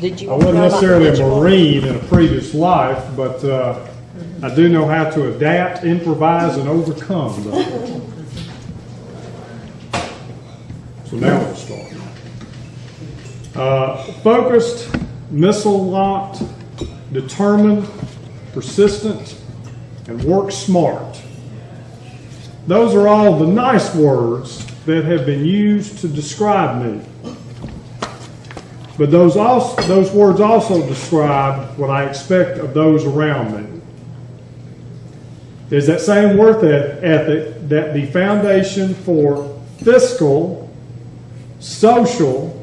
I wasn't necessarily a Marine in a previous life, but I do know how to adapt, improvise, and overcome. So now we'll start. Focused, missile-locked, determined, persistent, and work smart. Those are all the nice words that have been used to describe me. But those words also describe what I expect of those around me. Is that same work ethic that the foundation for fiscal, social,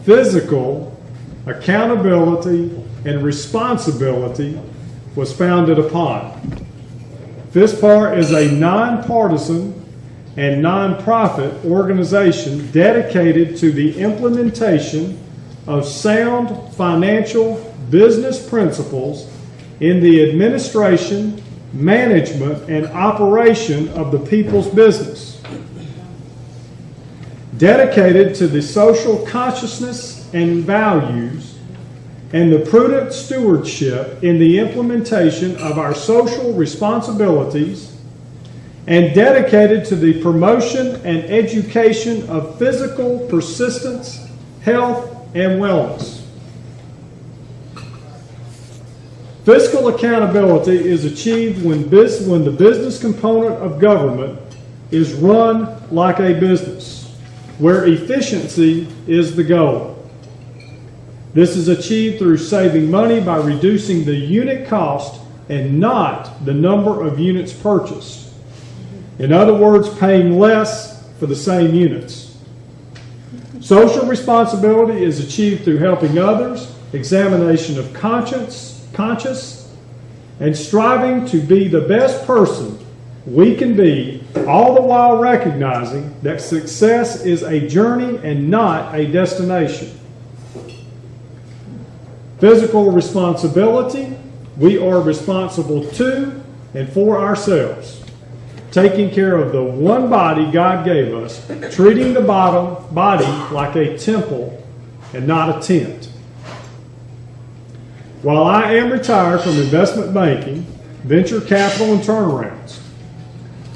physical, accountability, and responsibility was founded upon. FSPAR is a nonpartisan and nonprofit organization dedicated to the implementation of sound financial business principles in the administration, management, and operation of the people's business. Dedicated to the social consciousness and values and the prudent stewardship in the implementation of our social responsibilities, and dedicated to the promotion and education of physical persistence, health, and wellness. Fiscal accountability is achieved when the business component of government is run like a business, where efficiency is the goal. This is achieved through saving money by reducing the unit cost and not the number of units purchased. In other words, paying less for the same units. Social responsibility is achieved through helping others, examination of conscience, and striving to be the best person we can be, all the while recognizing that success is a journey and not a destination. Physical responsibility, we are responsible to and for ourselves, taking care of the one body God gave us, treating the body like a temple and not a tent. While I am retired from investment banking, venture capital, and turnarounds,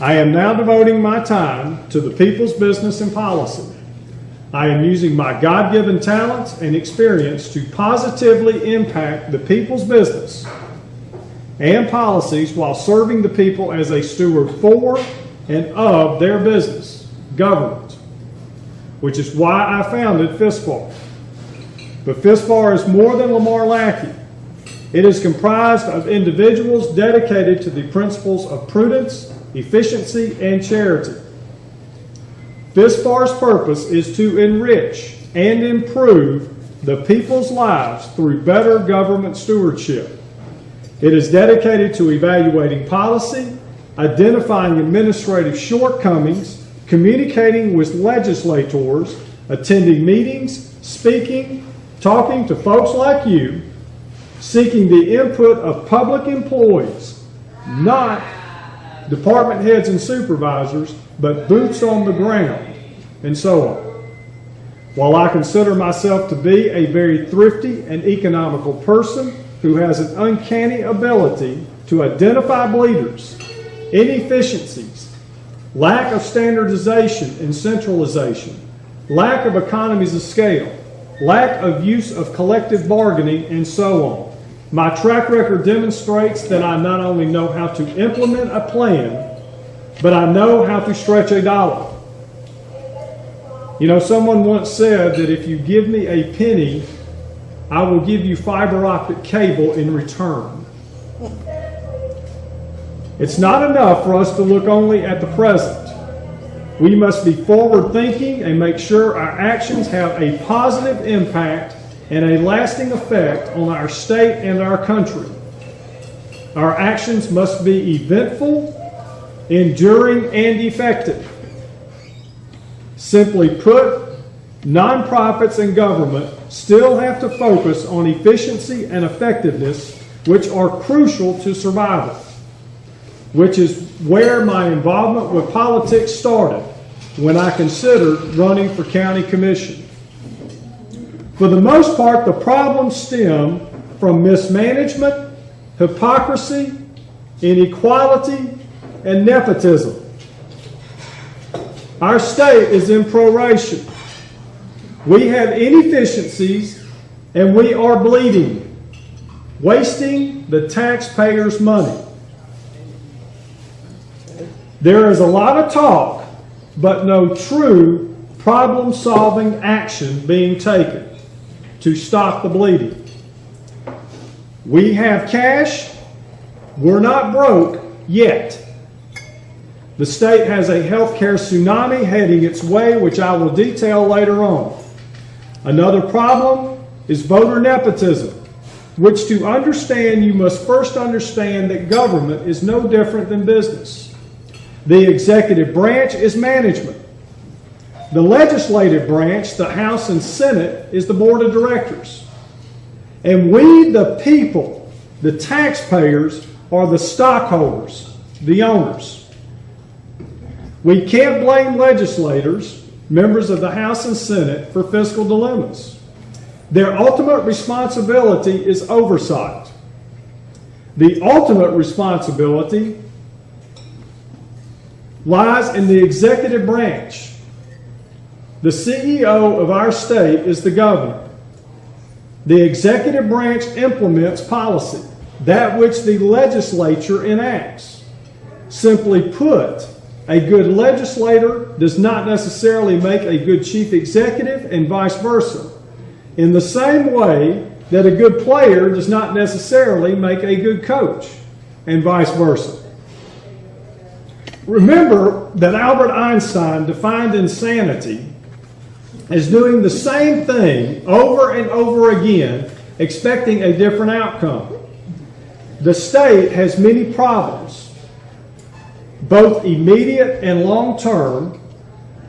I am now devoting my time to the people's business and policy. I am using my God-given talents and experience to positively impact the people's business and policies while serving the people as a steward for and of their business, government, which is why I founded FSPAR. But FSPAR is more than Lamar Lackey. It is comprised of individuals dedicated to the principles of prudence, efficiency, and charity. FSPAR's purpose is to enrich and improve the people's lives through better government stewardship. It is dedicated to evaluating policy, identifying administrative shortcomings, communicating with legislators, attending meetings, speaking, talking to folks like you, seeking the input of public employees, not department heads and supervisors, but boots on the ground, and so on. While I consider myself to be a very thrifty and economical person who has an uncanny ability to identify bleeders, inefficiencies, lack of standardization and centralization, lack of economies of scale, lack of use of collective bargaining, and so on, my track record demonstrates that I not only know how to implement a plan, but I know how to stretch a dollar. You know, someone once said that if you give me a penny, I will give you fiber optic cable in return. It's not enough for us to look only at the present. We must be forward thinking and make sure our actions have a positive impact and a lasting effect on our state and our country. Our actions must be eventful, enduring, and effective. Simply put, nonprofits and government still have to focus on efficiency and effectiveness, which are crucial to survival, which is where my involvement with politics started when I considered running for county commission. For the most part, the problems stem from mismanagement, hypocrisy, inequality, and nepotism. Our state is in proration. We have inefficiencies and we are bleeding, wasting the taxpayers' money. There is a lot of talk, but no true problem-solving action being taken to stop the bleeding. We have cash. We're not broke yet. The state has a healthcare tsunami heading its way, which I will detail later on. Another problem is voter nepotism, which to understand, you must first understand that government is no different than business. The executive branch is management. The legislative branch, the House and Senate, is the board of directors. And we, the people, the taxpayers, are the stockholders, the owners. We can't blame legislators, members of the House and Senate, for fiscal dilemmas. Their ultimate responsibility is oversight. The ultimate responsibility lies in the executive branch. The CEO of our state is the governor. The executive branch implements policy, that which the legislature enacts. Simply put, a good legislator does not necessarily make a good chief executive, and vice versa. In the same way that a good player does not necessarily make a good coach, and vice versa. Remember that Albert Einstein defined insanity as doing the same thing over and over again, expecting a different outcome. The state has many problems, both immediate and long-term,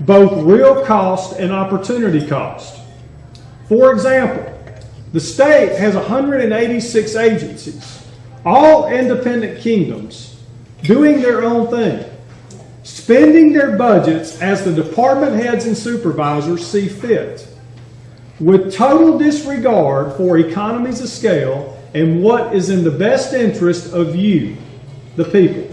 both real cost and opportunity cost. For example, the state has 186 agencies, all independent kingdoms, doing their own thing, spending their budgets as the department heads and supervisors see fit, with total disregard for economies of scale and what is in the best interest of you, the people.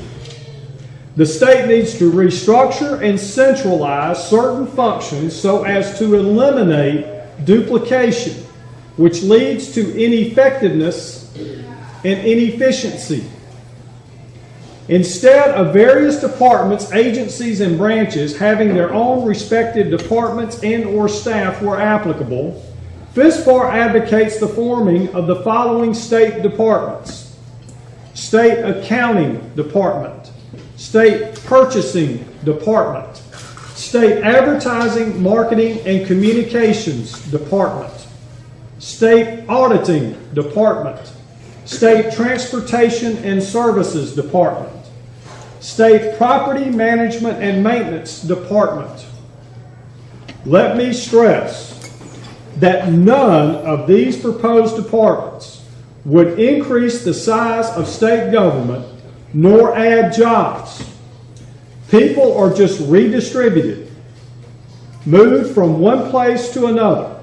The state needs to restructure and centralize certain functions so as to eliminate duplication, which leads to ineffectiveness and inefficiency. Instead of various departments, agencies, and branches having their own respective departments and or staff where applicable, FSPAR advocates the forming of the following state departments: State Accounting Department, State Purchasing Department, State Advertising, Marketing, and Communications Department, State Auditing Department, State Transportation and Services Department, State Property Management and Maintenance Department. Let me stress that none of these proposed departments would increase the size of state government nor add jobs. People are just redistributed, moved from one place to another.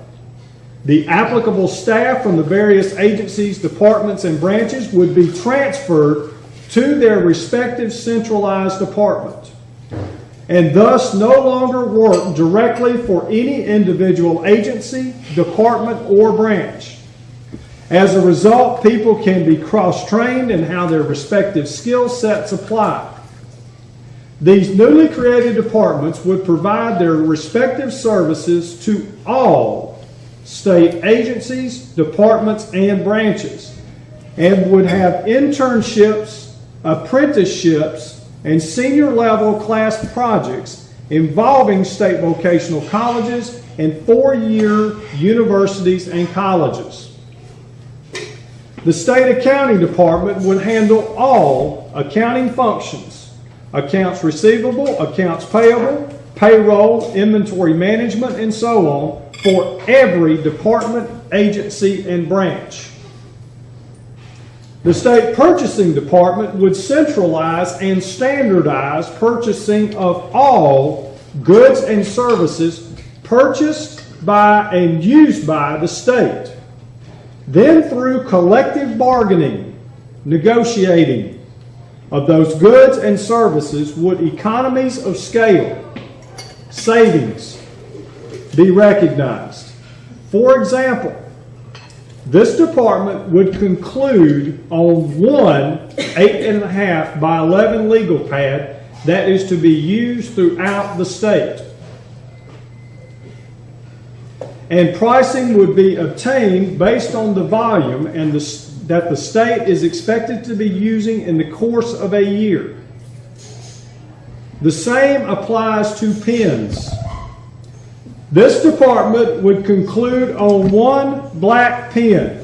The applicable staff from the various agencies, departments, and branches would be transferred to their respective centralized department, and thus no longer work directly for any individual agency, department, or branch. As a result, people can be cross-trained in how their respective skill sets apply. These newly created departments would provide their respective services to all state agencies, departments, and branches, and would have internships, apprenticeships, and senior level class projects involving state vocational colleges and 4-year universities and colleges. The State Accounting Department would handle all accounting functions: accounts receivable, accounts payable, payroll, inventory management, and so on, for every department, agency, and branch. The State Purchasing Department would centralize and standardize purchasing of all goods and services purchased, by and used by the state. Then through collective bargaining, negotiating of those goods and services would economies of scale, savings, be recognized. For example, this department would conclude on one 8.5 by 11 legal pad that is to be used throughout the state. And pricing would be obtained based on the volume and that the state is expected to be using in the course of a year. The same applies to pens. This department would conclude on one black pen,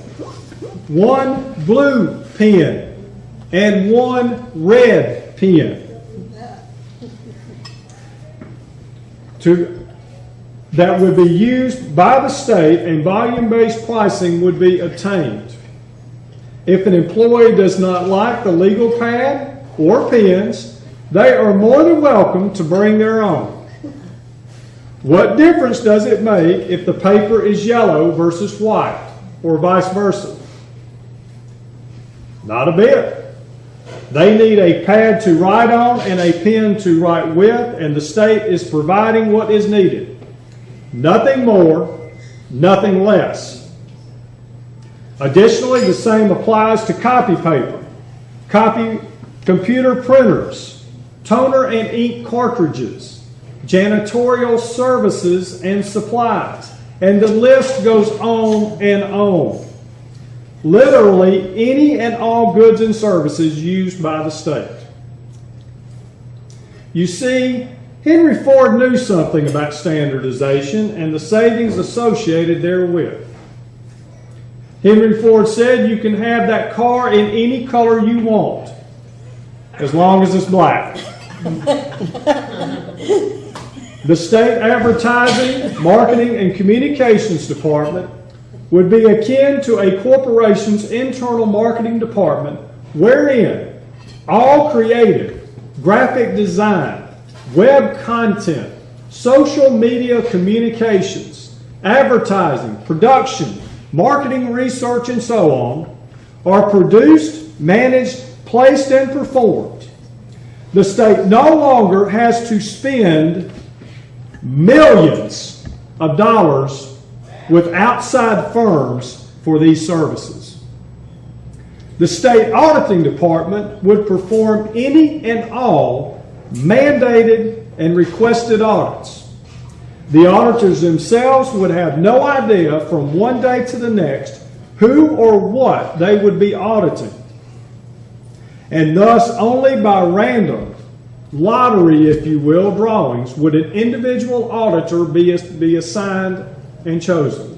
one blue pen, and one red pen. That would be used by the state, and volume-based pricing would be obtained. If an employee does not like the legal pad or pens, they are more than welcome to bring their own. What difference does it make if the paper is yellow versus white, or vice versa? Not a bit. They need a pad to write on and a pen to write with, and the state is providing what is needed. Nothing more, nothing less. Additionally, the same applies to copy paper, computer printers, toner and ink cartridges, janitorial services and supplies, and the list goes on and on. Literally any and all goods and services used by the state. You see, Henry Ford knew something about standardization and the savings associated therewith. Henry Ford said you can have that car in any color you want, as long as it's black. The state advertising, marketing, and communications department would be akin to a corporation's internal marketing department, wherein all creative, graphic design, web content, social media communications, advertising, production, marketing research, and so on are produced, managed, placed, and performed. The state no longer has to spend millions of dollars with outside firms for these services. The state auditing department would perform any and all mandated and requested audits. The auditors themselves would have no idea from one day to the next who or what they would be auditing. And thus only by random, lottery if you will, drawings would an individual auditor be assigned and chosen.